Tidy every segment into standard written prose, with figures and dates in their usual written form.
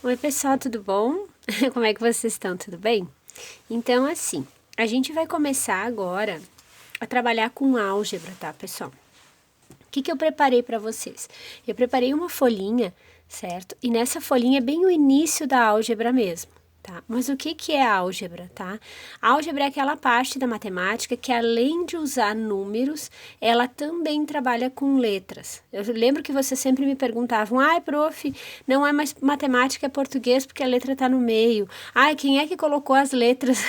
Oi, pessoal, tudo bom? Como é que vocês estão? Tudo bem? Então, assim, a gente vai começar agora a trabalhar com álgebra, tá, pessoal? O que eu preparei para vocês? Eu preparei uma folhinha, certo? E nessa folhinha é bem o início da álgebra mesmo, tá? Mas o que é álgebra, tá? A álgebra é aquela parte da matemática que, além de usar números, ela também trabalha com letras. Eu lembro que vocês sempre me perguntavam: ai, prof, não é mais matemática, é português porque a letra tá no meio. Ai, quem é que colocou as letras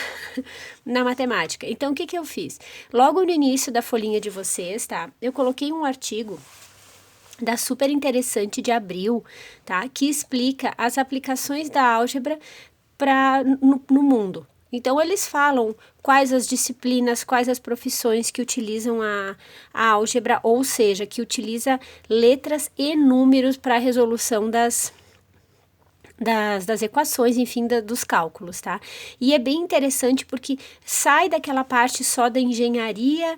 na matemática? Então, o que eu fiz? Logo no início da folhinha de vocês, tá? Eu coloquei um artigo da Super Interessante de abril, tá? Que explica as aplicações da álgebra no mundo. Então, eles falam quais as disciplinas, quais as profissões que utilizam a álgebra, ou seja, que utiliza letras e números para a resolução das equações, enfim, dos cálculos, tá? E é bem interessante porque sai daquela parte só da engenharia.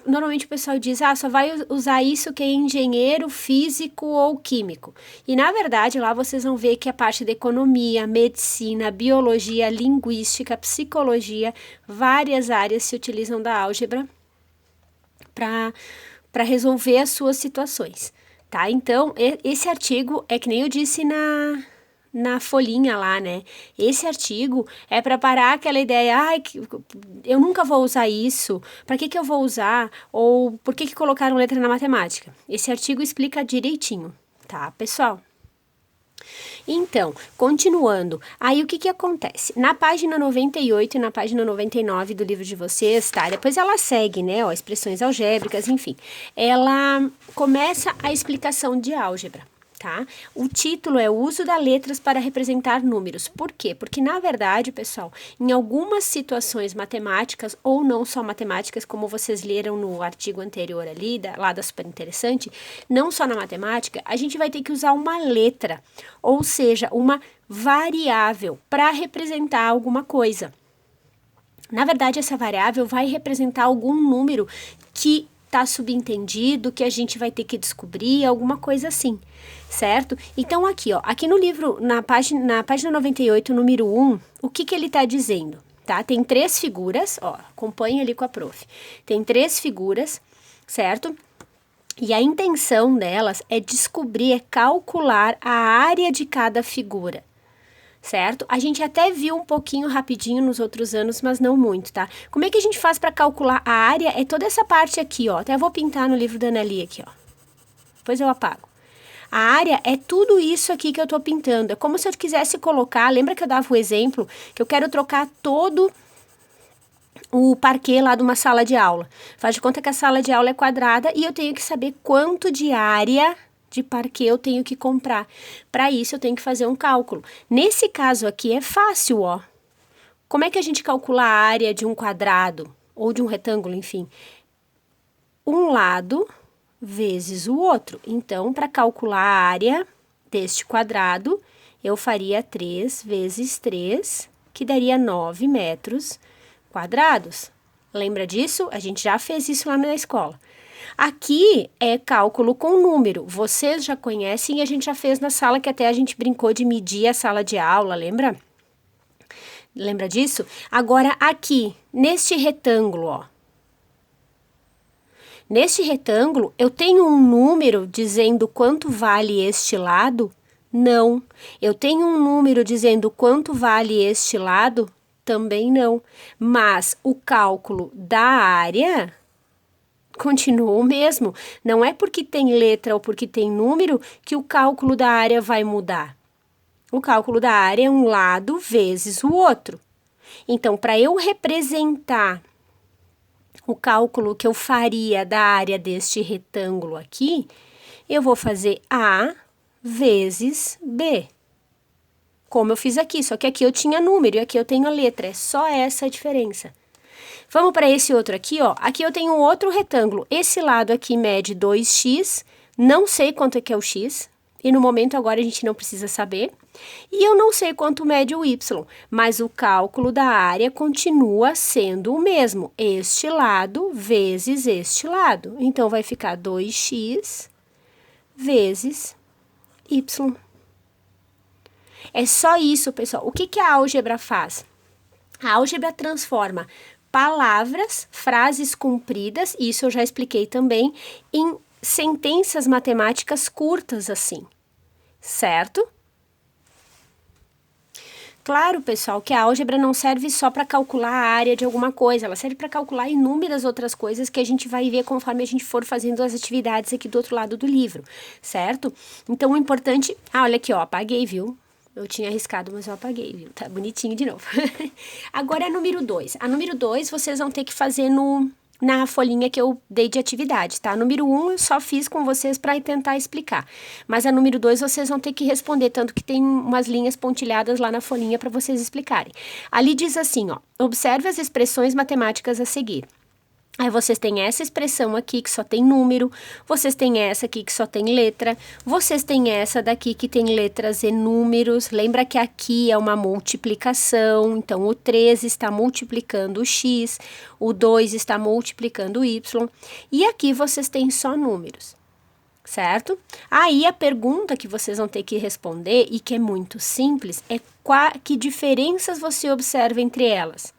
Normalmente o pessoal diz, só vai usar isso quem é engenheiro, físico ou químico. E na verdade lá vocês vão ver que a parte da economia, medicina, biologia, linguística, psicologia, várias áreas se utilizam da álgebra para resolver as suas situações, tá? Então, esse artigo é que nem eu disse na folhinha lá, né? Esse artigo é para parar aquela ideia, eu nunca vou usar isso, para que eu vou usar? Ou por que colocaram letra na matemática? Esse artigo explica direitinho, tá, pessoal? Então, continuando, aí o que acontece? Na página 98 e na página 99 do livro de vocês, tá? Depois ela segue, né, ó, expressões algébricas, enfim. Ela começa a explicação de álgebra. Tá? O título é o uso das letras para representar números. Por quê? Porque, na verdade, pessoal, em algumas situações matemáticas, ou não só matemáticas, como vocês leram no artigo anterior ali, lá da Super Interessante, não só na matemática, a gente vai ter que usar uma letra, ou seja, uma variável para representar alguma coisa. Na verdade, essa variável vai representar algum número que está subentendido, que a gente vai ter que descobrir, alguma coisa assim, certo? Então, aqui, ó, aqui no livro, na página 98, número 1, o que ele está dizendo, tá? Tem 3 figuras, ó, acompanha ali com a prof. Tem 3 figuras, certo? E a intenção delas é descobrir, é calcular a área de cada figura, certo? A gente até viu um pouquinho rapidinho nos outros anos, mas não muito, tá? Como é que a gente faz para calcular a área? É toda essa parte aqui, ó. Até vou pintar no livro da Anneli aqui, ó. Depois eu apago. A área é tudo isso aqui que eu tô pintando. É como se eu quisesse colocar, lembra que eu dava o exemplo? Que eu quero trocar todo o parquet lá de uma sala de aula. Faz de conta que a sala de aula é quadrada e eu tenho que saber quanto de área de parquet eu tenho que comprar. Para isso, eu tenho que fazer um cálculo. Nesse caso aqui é fácil, ó. Como é que a gente calcula a área de um quadrado ou de um retângulo, enfim? Um lado vezes o outro. Então, para calcular a área deste quadrado, eu faria 3 vezes 3, que daria 9 metros quadrados. Lembra disso? A gente já fez isso lá na escola. Aqui é cálculo com número. Vocês já conhecem e a gente já fez na sala que até a gente brincou de medir a sala de aula, lembra? Lembra disso? Agora aqui, neste retângulo, ó. Neste retângulo, eu tenho um número dizendo quanto vale este lado? Não. Eu tenho um número dizendo quanto vale este lado? Também não. Mas o cálculo da área continua o mesmo. Não é porque tem letra ou porque tem número que o cálculo da área vai mudar. O cálculo da área é um lado vezes o outro. Então, para eu representar o cálculo que eu faria da área deste retângulo aqui, eu vou fazer A vezes B. Como eu fiz aqui, só que aqui eu tinha número e aqui eu tenho a letra. É só essa a diferença. Vamos para esse outro aqui, ó. Aqui eu tenho outro retângulo. Esse lado aqui mede 2x. Não sei quanto é que é o x. E no momento agora a gente não precisa saber. E eu não sei quanto mede o y. Mas o cálculo da área continua sendo o mesmo. Este lado vezes este lado. Então, vai ficar 2x vezes y. É só isso, pessoal. O que que a álgebra faz? A álgebra transforma palavras, frases compridas, isso eu já expliquei também, em sentenças matemáticas curtas assim, certo? Claro, pessoal, que a álgebra não serve só para calcular a área de alguma coisa, ela serve para calcular inúmeras outras coisas que a gente vai ver conforme a gente for fazendo as atividades aqui do outro lado do livro, certo? Então, o importante... Ah, olha aqui, ó, apaguei, viu? Eu tinha arriscado, mas eu apaguei, viu? Tá bonitinho de novo. Agora é número 2. A número 2 vocês vão ter que fazer na folhinha que eu dei de atividade, tá? Número 1 eu só fiz com vocês para tentar explicar. Mas a número 2 vocês vão ter que responder, tanto que tem umas linhas pontilhadas lá na folhinha para vocês explicarem. Ali diz assim, ó, observe as expressões matemáticas a seguir. Aí vocês têm essa expressão aqui que só tem número, vocês têm essa aqui que só tem letra, vocês têm essa daqui que tem letras e números. Lembra que aqui é uma multiplicação, então o 3 está multiplicando o x, o 2 está multiplicando o y, e aqui vocês têm só números, certo? Aí a pergunta que vocês vão ter que responder, e que é muito simples, é que diferenças você observa entre elas?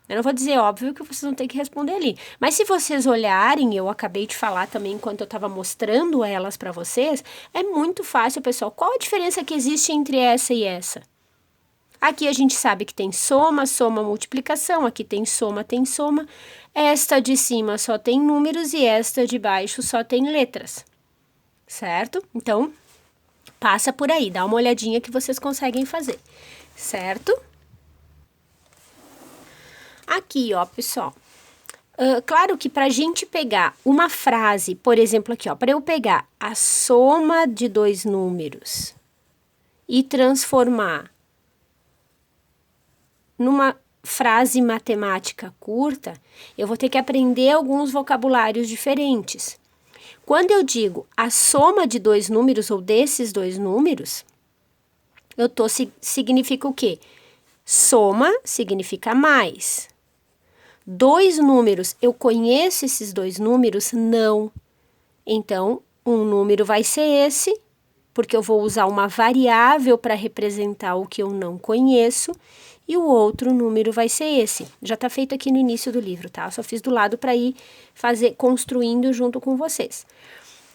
Eu não vou dizer, óbvio, que vocês vão ter que responder ali. Mas se vocês olharem, eu acabei de falar também enquanto eu estava mostrando elas para vocês, é muito fácil, pessoal. Qual a diferença que existe entre essa e essa? Aqui a gente sabe que tem soma, soma, multiplicação. Aqui tem soma, tem soma. Esta de cima só tem números e esta de baixo só tem letras. Certo? Então, passa por aí, dá uma olhadinha que vocês conseguem fazer. Certo? Aqui, ó, pessoal, claro que para a gente pegar uma frase, por exemplo, aqui, ó, para eu pegar a soma de dois números e transformar numa frase matemática curta, eu vou ter que aprender alguns vocabulários diferentes. Quando eu digo a soma de dois números ou desses dois números, significa o quê? Soma significa mais. Dois números, eu conheço esses dois números? Não. Então, um número vai ser esse, porque eu vou usar uma variável para representar o que eu não conheço, e o outro número vai ser esse. Já está feito aqui no início do livro, tá? Eu só fiz do lado para ir construindo junto com vocês.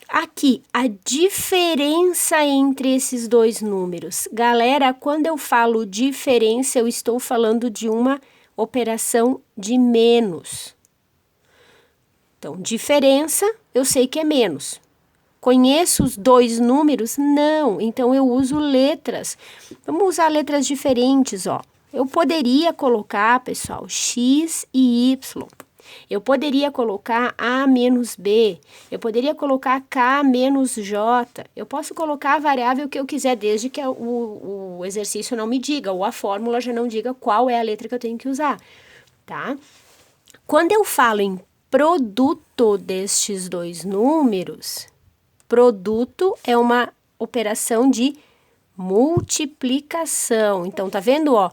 Aqui, a diferença entre esses dois números. Galera, quando eu falo diferença, eu estou falando de uma operação de menos. Então, diferença, eu sei que é menos. Conheço os dois números? Não. Então, eu uso letras. Vamos usar letras diferentes, ó. Eu poderia colocar, pessoal, x e y. Eu poderia colocar A menos B, eu poderia colocar K menos J, eu posso colocar a variável que eu quiser, desde que o exercício não me diga, ou a fórmula já não diga qual é a letra que eu tenho que usar, tá? Quando eu falo em produto destes dois números, produto é uma operação de multiplicação. Então, tá vendo, ó?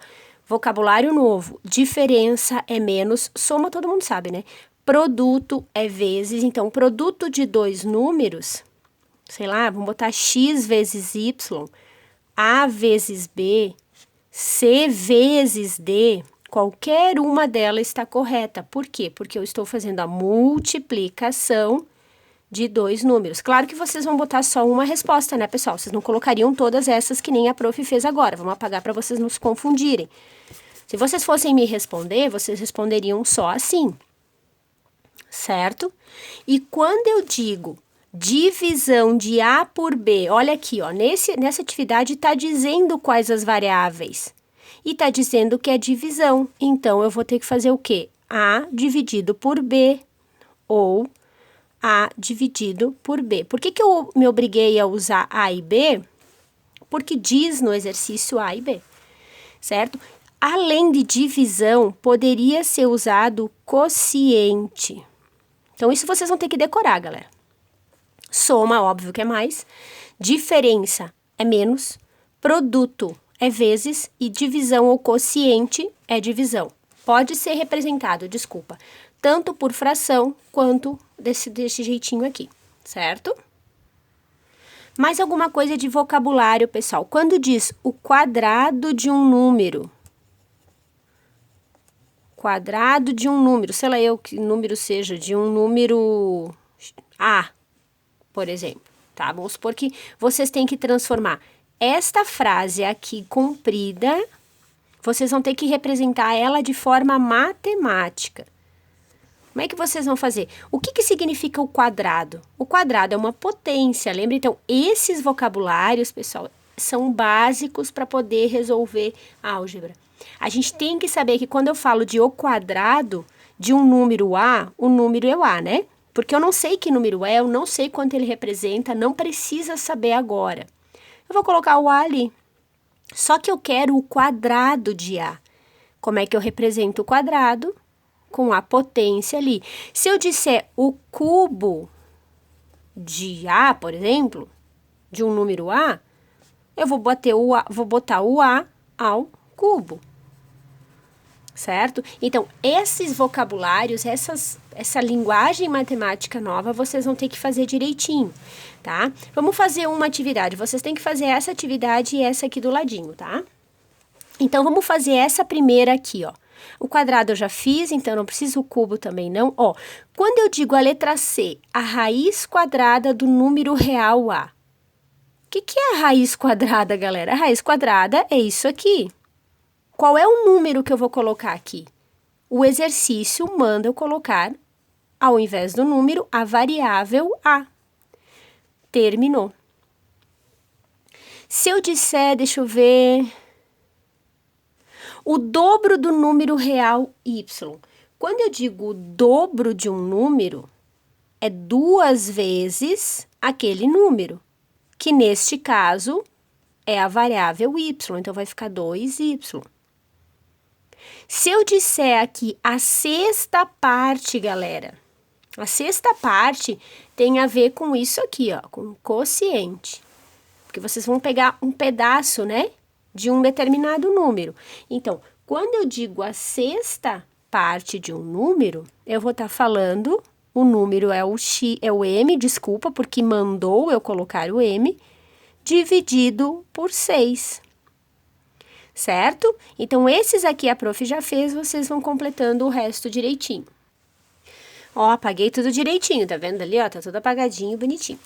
Vocabulário novo, diferença é menos, soma todo mundo sabe, né? Produto é vezes, então, produto de dois números, sei lá, vamos botar x vezes y, a vezes b, c vezes d, qualquer uma delas está correta. Por quê? Porque eu estou fazendo a multiplicação de dois números. Claro que vocês vão botar só uma resposta, né, pessoal? Vocês não colocariam todas essas que nem a prof fez agora. Vamos apagar para vocês não se confundirem. Se vocês fossem me responder, vocês responderiam só assim, certo? E quando eu digo divisão de A por B, olha aqui, ó, nessa atividade está dizendo quais as variáveis. E está dizendo que é divisão. Então, eu vou ter que fazer o quê? A dividido por B ou A dividido por B. Por que eu me obriguei a usar A e B? Porque diz no exercício A e B, certo? Além de divisão, poderia ser usado quociente. Então, isso vocês vão ter que decorar, galera. Soma, óbvio que é mais. Diferença é menos. Produto é vezes. E divisão ou quociente é divisão. Pode ser representado, desculpa, tanto por fração quanto desse jeitinho aqui, certo? Mais alguma coisa de vocabulário, pessoal. Quando diz o quadrado de um número, quadrado de um número, sei lá eu que número seja, de um número A, por exemplo, tá? Vamos supor que vocês têm que transformar esta frase aqui comprida, vocês vão ter que representar ela de forma matemática. Como é que vocês vão fazer? O que significa o quadrado? O quadrado é uma potência, lembra? Então, esses vocabulários, pessoal, são básicos para poder resolver a álgebra. A gente tem que saber que quando eu falo de o quadrado de um número A, o número é o A, né? Porque eu não sei que número é, eu não sei quanto ele representa, não precisa saber agora. Eu vou colocar o A ali. Só que eu quero o quadrado de A. Como é que eu represento o quadrado? Com a potência ali. Se eu disser o cubo de A, por exemplo, de um número A, eu vou botar o A ao cubo. Certo? Então, esses vocabulários, essa linguagem matemática nova, vocês vão ter que fazer direitinho, tá? Vamos fazer uma atividade. Vocês têm que fazer essa atividade e essa aqui do ladinho, tá? Então, vamos fazer essa primeira aqui, ó. O quadrado eu já fiz, então não preciso o cubo também não. Ó, quando eu digo a letra C, a raiz quadrada do número real A. O que é a raiz quadrada, galera? A raiz quadrada é isso aqui. Qual é o número que eu vou colocar aqui? O exercício manda eu colocar, ao invés do número, a variável A. Terminou. Se eu disser, deixa eu ver... O dobro do número real y. Quando eu digo o dobro de um número, é 2 vezes aquele número, que neste caso é a variável y, então vai ficar 2y. Se eu disser aqui a sexta parte, galera, a sexta parte tem a ver com isso aqui, ó, com quociente. Porque vocês vão pegar um pedaço, né? De um determinado número. Então, quando eu digo a sexta parte de um número, eu vou estar falando, o número é o m, desculpa, porque mandou eu colocar o m, dividido por 6. Certo? Então, esses aqui a prof já fez, vocês vão completando o resto direitinho. Ó, apaguei tudo direitinho, tá vendo ali, ó? Tá tudo apagadinho, bonitinho.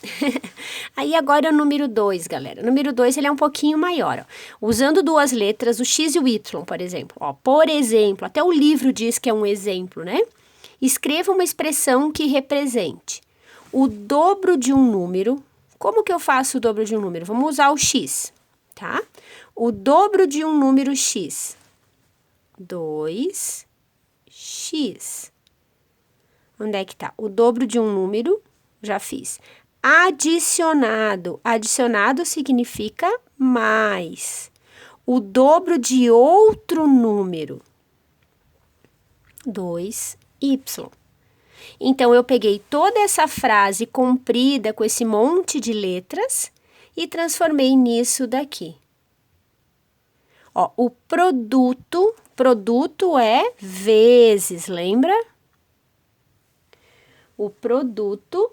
Aí, agora é o número 2, galera. O número 2, ele é um pouquinho maior, ó. Usando 2 letras, o x e o y, por exemplo. Ó, por exemplo, até o livro diz que é um exemplo, né? Escreva uma expressão que represente o dobro de um número. Como que eu faço o dobro de um número? Vamos usar o x, tá? O dobro de um número x. 2x. Onde é que tá? O dobro de um número, já fiz. Adicionado. Adicionado significa mais. O dobro de outro número. 2y. Então, eu peguei toda essa frase comprida com esse monte de letras e transformei nisso daqui. Ó, o produto é vezes, lembra? O produto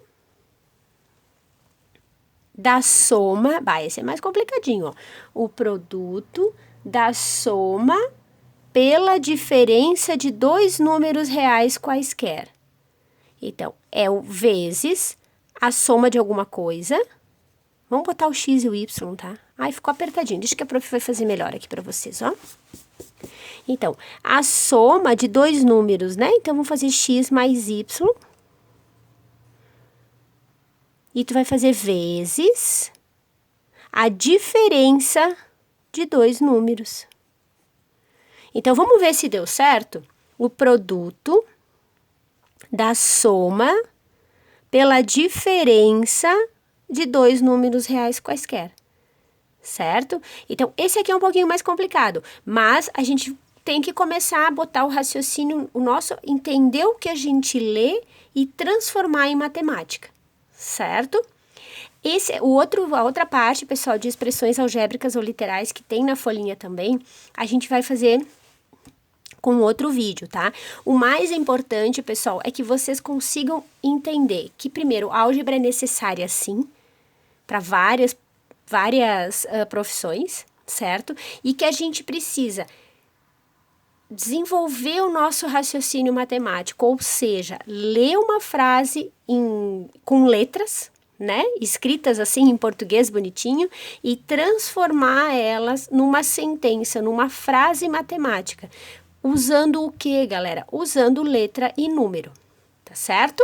da soma, esse é mais complicadinho, ó. O produto da soma pela diferença de 2 números reais quaisquer. Então, é o vezes a soma de alguma coisa. Vamos botar o x e o y, tá? Ai, ficou apertadinho. Deixa que a prof vai fazer melhor aqui para vocês, ó. Então, a soma de 2 números, né? Então, vamos fazer x mais y. E tu vai fazer vezes a diferença de 2 números. Então, vamos ver se deu certo? O produto da soma pela diferença de 2 números reais quaisquer. Certo? Então, esse aqui é um pouquinho mais complicado, mas a gente tem que começar a botar o raciocínio, entender o que a gente lê e transformar em matemática. Certo? A outra parte, pessoal, de expressões algébricas ou literais que tem na folhinha também, a gente vai fazer com outro vídeo, tá? O mais importante, pessoal, é que vocês consigam entender que, primeiro, a álgebra é necessária sim, para várias profissões, certo? E que a gente precisa desenvolver o nosso raciocínio matemático, ou seja, ler uma frase com letras, né, escritas assim em português bonitinho, e transformar elas numa sentença, numa frase matemática. Usando o que, galera? Usando letra e número, tá certo?